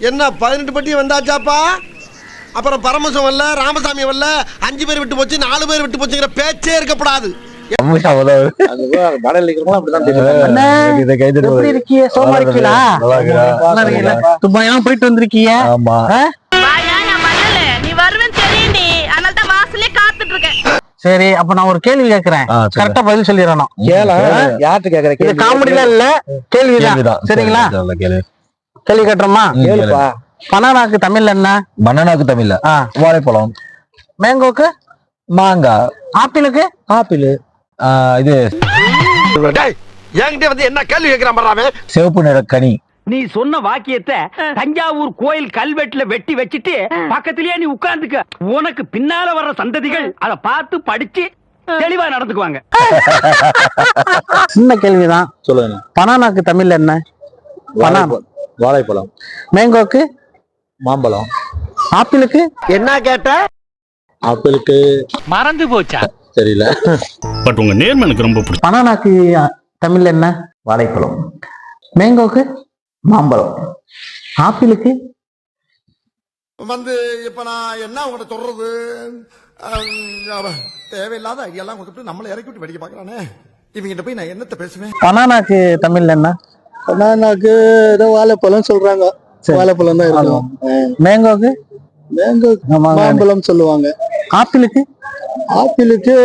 என்ன 18 பட்டி வந்தாச்சாப்பா? அப்புறம் பரமசம் வரல, ராமசாமி வரல, 5 பேர் விட்டு போச்சு, 4 பேர் விட்டு போச்சுங்கிற பேச்சே இருக்கக்கூடாது. போயிட்டு வந்திருக்கீங்க. சரி, அப்ப நான் ஒரு கேள்வி கேக்குறேன், கரெக்டா பதில் சொல்லிடணும். யார்கிட்ட கேக்குற? காமெடியில இல்ல, கேள்விதான். சரிங்களா? கேள்வி கேட்டுறோமா? பனானாக்கு தமிழ்ல என்ன? பனானாக்கு தமிழ்ல வாழைப்பழம். மேங்கோக்கு மாங்காய். ஆப்பிளுக்கு ஆப்பிள். இது என்கிட்ட வந்து என்ன கேள்வி கேட்கிறான்? சிவப்பு நிற கனி. நீ சொன்ன வாக்கியத்தை தஞ்சாவூர் கோயில் கல்வெட்டுல வெட்டி வச்சிட்டு பக்கத்திலேயே நீ உட்கார்ந்துக்க. உனக்கு பின்னால வர்ற சந்ததிகள் அதை பார்த்து படிச்சு தெளிவா நடந்துக்குவாங்க. சின்ன கேள்விதான், சொல்லுங்க. பனானாக்கு தமிழ்ல என்ன? வாழைப்பழம். மேங்கோக்கு மாம்பழம். ஆப்பிளுக்கு என்ன கேட்ட? ஆப்பிளுக்கு மறந்து போச்சா? தெரியல. பட் உங்க நேர்மை எனக்கு ரொம்ப பிடிக்கும். பனானாக்கு தமிழ்ல என்ன? வாழைப்பழம். மேங்கோக்கு மாம்பழம். ஆப்பிளுக்கு வந்து இப்ப நான் என்ன உங்கள்கிட்ட சொல்றது? தேவையில்லாத ஐடியெல்லாம் கொடுத்துட்டு நம்மளை இறக்கி விட்டு வெடிக்க பாக்குறானே. இவங்கிட்ட போய் நான் என்னத்த பேசுவேன்? பனானாக்கு தமிழ்ல என்ன? பனானாக்கு ஏதோ வாழைப்பழம் சொல்றாங்க. வாழைப்பழம் தான் இருக்கும். மேங்கோக்கு மாம்பழம் சொல்லுவாங்க. ஆப்பிளுக்கு ஆப்பிளுக்கு